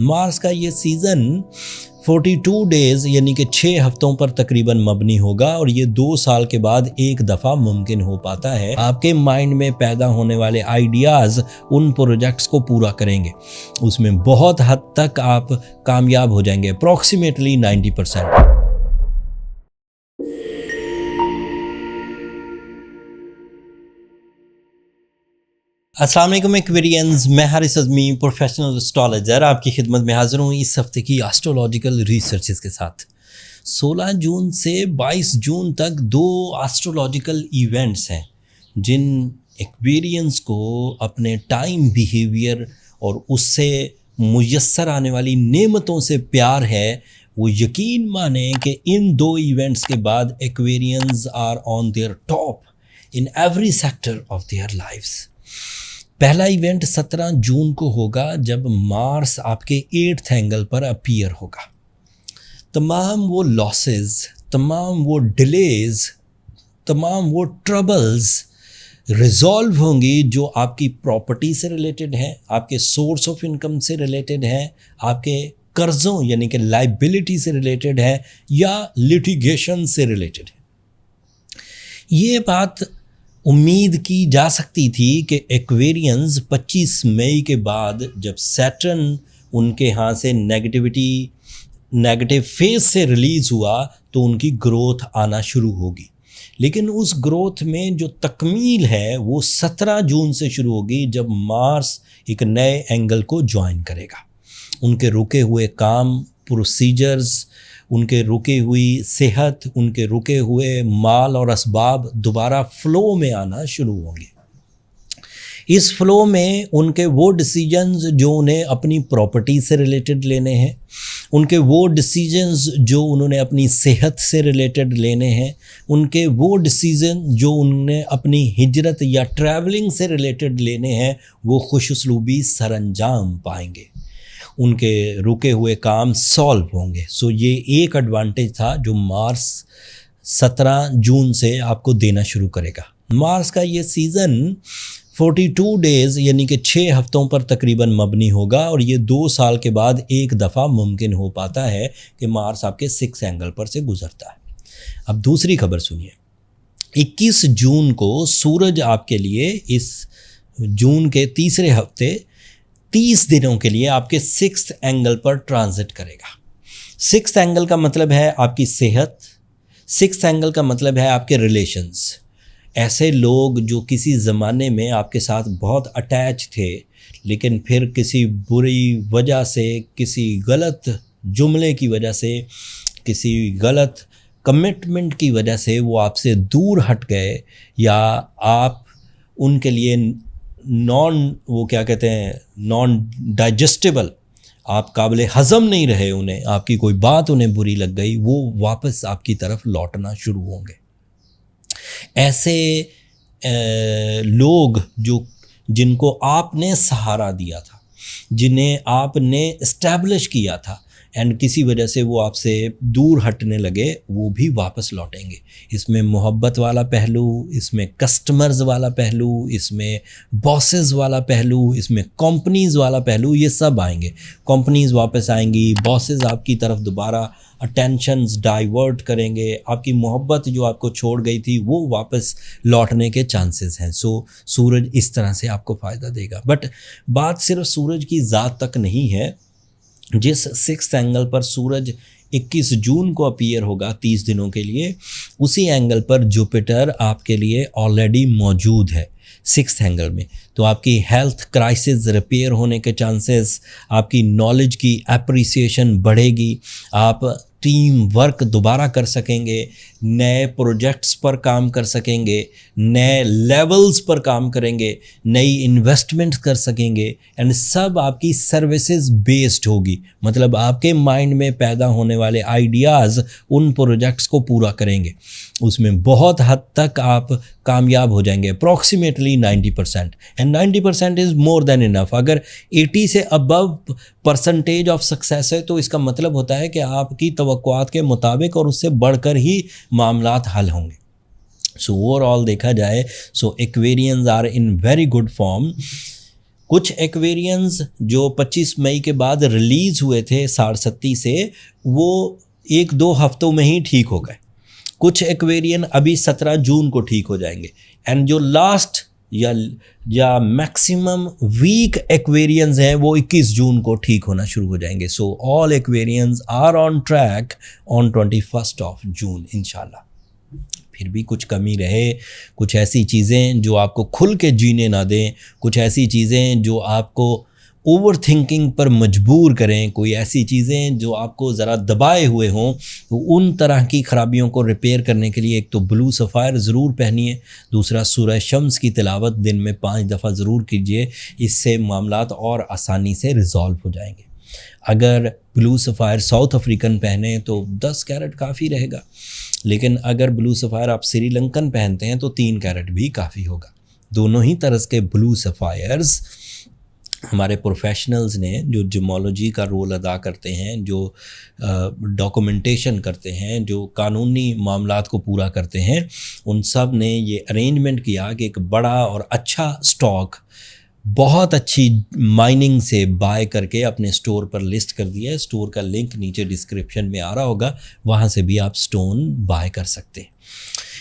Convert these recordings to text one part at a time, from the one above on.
Mars का ये season 42 days यानी कि 6 हफ्तों पर तकरीबन मबनी होगा और ये 2 साल के बाद एक दफ़ा मुमकिन हो पाता है। आपके माइंड में पैदा होने वाले आइडियाज़ उन प्रोजेक्ट्स को पूरा करेंगे, उसमें बहुत हद तक आप कामयाब हो जाएंगे, अप्रॉक्सीमेटली 90%। अस्सलाम वालेकुम एक्वेरियंस, मैं हारिस अज़मी प्रोफेशनल एस्ट्रोलॉजर आपकी खिदमत में हाज़िर हूँ इस हफ्ते की एस्ट्रोलॉजिकल रिसर्चेस के साथ। 16 जून से 22 जून तक 2 एस्ट्रोलॉजिकल इवेंट्स हैं जिन एक्वेरियंस को अपने टाइम बिहेवियर और उससे मुयस्सर आने वाली नेमतों से प्यार है। वो यकीन माने कि इन 2 इवेंट्स के बाद Aquarians are on their top in every sector of their lifes. पहला इवेंट 17 जून को होगा जब मार्स आपके 8th एंगल पर अपीयर होगा। तमाम वो लॉसेस, तमाम वो डिलेज, तमाम वो ट्रबल्स रिजॉल्व होंगी जो आपकी प्रॉपर्टी से रिलेटेड हैं, आपके सोर्स ऑफ इनकम से रिलेटेड हैं, आपके कर्ज़ों यानी कि लाइबिलिटी से रिलेटेड है या लिटिगेशन से रिलेटेड है। ये बात उम्मीद की जा सकती थी कि एक्वेरियंस 25 मई के बाद जब सैटर्न उनके यहाँ से नेगेटिव फेज से रिलीज़ हुआ तो उनकी ग्रोथ आना शुरू होगी, लेकिन उस ग्रोथ में जो तकमील है वो 17 जून से शुरू होगी जब मार्स एक नए एंगल को ज्वाइन करेगा। उनके रुके हुए काम, प्रोसीजर्स, उनके रुके हुई सेहत, उनके रुके हुए माल और असबाब दोबारा फ़्लो में आना शुरू होंगे। इस फ़्लो में उनके वो डिसीजंस जो उन्हें अपनी प्रॉपर्टी से रिलेटेड लेने हैं, उनके वो डिसीजंस जो उन्होंने अपनी सेहत से रिलेटेड लेने हैं, उनके वो डिसीजन जो उन्होंने अपनी हिजरत या ट्रैवलिंग से रिलेटेड लेने हैं, वो खुशउस्लूबी सरअंजाम पाएंगे। उनके रुके हुए काम सॉल्व होंगे। सो ये एक एडवांटेज था जो मार्स 17 जून से आपको देना शुरू करेगा। मार्स का ये सीज़न 42 डेज़ यानी कि 6 हफ्तों पर तकरीबन मबनी होगा और ये 2 साल के बाद एक दफ़ा मुमकिन हो पाता है कि मार्स आपके 6 एंगल पर से गुज़रता है। अब दूसरी खबर सुनिए। 21 जून को सूरज आपके लिए इस जून के तीसरे हफ्ते 30 दिनों के लिए आपके 6th एंगल पर ट्रांजिट करेगा। 6th एंगल का मतलब है आपकी सेहत, 6th एंगल का मतलब है आपके रिलेशंस। ऐसे लोग जो किसी ज़माने में आपके साथ बहुत अटैच थे लेकिन फिर किसी बुरी वजह से, किसी गलत जुमले की वजह से, किसी गलत कमिटमेंट की वजह से वो आपसे दूर हट गए या आप उनके लिए नॉन डाइजेस्टेबल, आप काबिल हज़म नहीं रहे, उन्हें आपकी कोई बात उन्हें बुरी लग गई, वो वापस आपकी तरफ लौटना शुरू होंगे। ऐसे लोग जिनको आपने सहारा दिया था, जिन्हें आपने इस्टेब्लिश किया था एंड किसी वजह से वो आपसे दूर हटने लगे, वो भी वापस लौटेंगे। इसमें मोहब्बत वाला पहलू, इसमें कस्टमर्स वाला पहलू, इसमें बॉसेस वाला पहलू, इसमें कंपनीज़ वाला पहलू, ये सब आएंगे। कंपनीज़ वापस आएंगी, बॉसेस आपकी तरफ दोबारा अटेंशन्स डाइवर्ट करेंगे, आपकी मोहब्बत जो आपको छोड़ गई थी वो वापस लौटने के चांसेस हैं। सो सूरज इस तरह से आपको फ़ायदा देगा। बट बात सिर्फ सूरज की ज़ात तक नहीं है। जिस 6th एंगल पर सूरज 21 जून को अपीयर होगा 30 दिनों के लिए, उसी एंगल पर जुपिटर आपके लिए ऑलरेडी मौजूद है 6th एंगल में। तो आपकी हेल्थ क्राइसिस रिपेयर होने के चांसेस, आपकी नॉलेज की एप्रिसिएशन बढ़ेगी, आप टीम वर्क दोबारा कर सकेंगे, नए प्रोजेक्ट्स पर काम कर सकेंगे, नए लेवल्स पर काम करेंगे, नई इन्वेस्टमेंट कर सकेंगे एंड सब आपकी सर्विसेज बेस्ड होगी। मतलब आपके माइंड में पैदा होने वाले आइडियाज़ उन प्रोजेक्ट्स को पूरा करेंगे, उसमें बहुत हद तक आप कामयाब हो जाएंगे, approximately 90%। And 90% is more than enough. अगर 80 से अबव परसेंटेज ऑफ सक्सेस है तो इसका मतलब होता है कि आपकी तवक्कुआत के मुताबिक और उससे बढ़कर ही मामलात हल होंगे। सो ओवरऑल देखा जाए, so Aquarians are in very good form. कुछ एक्वेरियंस जो 25 मई के बाद रिलीज़ हुए थे सारस्वती से, वो 1-2 हफ्तों में ही ठीक हो गए। कुछ एक्वेरियन अभी 17 जून को ठीक हो जाएंगे। एंड जो लास्ट या मैक्सिमम वीक एक्वेरियंस हैं वो 21 जून को ठीक होना शुरू हो जाएंगे। So all Aquarians are on track on 21 June इंशाल्लाह। फिर भी कुछ कमी रहे, कुछ ऐसी चीज़ें जो आपको खुल के जीने ना दें, कुछ ऐसी चीज़ें जो आपको ओवर थिंकिंग पर मजबूर करें, कोई ऐसी चीज़ें जो आपको ज़रा दबाए हुए हों, तो उन तरह की ख़राबियों को रिपेयर करने के लिए एक तो ब्लू सफ़ायर ज़रूर पहनिए, दूसरा सूरह शम्स की तिलावत दिन में 5 दफ़ा ज़रूर कीजिए। इससे मामलात और आसानी से रिज़ॉल्व हो जाएंगे। अगर ब्लू सफ़ायर साउथ अफ्रीकन पहने तो 10 कैरेट काफ़ी रहेगा, लेकिन अगर ब्लू सफ़ायर आप श्रीलंकन पहनते हैं तो 3 कैरेट भी काफ़ी होगा। दोनों ही तरह के ब्लू सफ़ायर्स हमारे प्रोफेशनल्स ने, जो जिमोलॉजी का रोल अदा करते हैं, जो डॉक्यूमेंटेशन करते हैं, जो कानूनी मामलात को पूरा करते हैं, उन सब ने ये अरेंजमेंट किया कि एक बड़ा और अच्छा स्टॉक बहुत अच्छी माइनिंग से बाय करके अपने स्टोर पर लिस्ट कर दिया है। स्टोर का लिंक नीचे डिस्क्रिप्शन में आ रहा होगा, वहाँ से भी आप स्टोन बाय कर सकते हैं।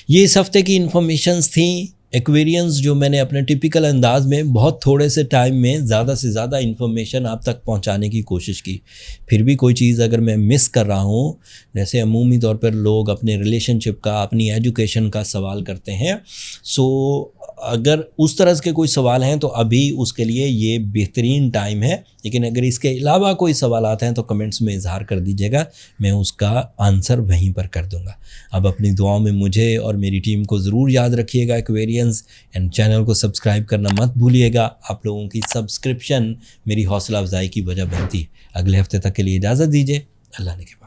ये इस हफ्ते की इन्फॉर्मेशंस थी एक्वेरियंस, जो मैंने अपने टिपिकल अंदाज में बहुत थोड़े से टाइम में ज़्यादा से ज़्यादा इन्फॉर्मेशन आप तक पहुंचाने की कोशिश की। फिर भी कोई चीज़ अगर मैं मिस कर रहा हूं, जैसे अमूमी तौर पर लोग अपने रिलेशनशिप का, अपनी एजुकेशन का सवाल करते हैं, सो अगर उस तरह के कोई सवाल हैं तो अभी उसके लिए ये बेहतरीन टाइम है। लेकिन अगर इसके अलावा कोई सवाल आते हैं तो कमेंट्स में इजहार कर दीजिएगा, मैं उसका आंसर वहीं पर कर दूंगा। अब अपनी दुआओं में मुझे और मेरी टीम को ज़रूर याद रखिएगा एक्वेरियंस, एंड चैनल को सब्सक्राइब करना मत भूलिएगा। आप लोगों की सब्सक्रिप्शन मेरी हौसला अफजाई की वजह बनती है। अगले हफ्ते तक के लिए इजाज़त दीजिए। अल्लाह ने के बाद।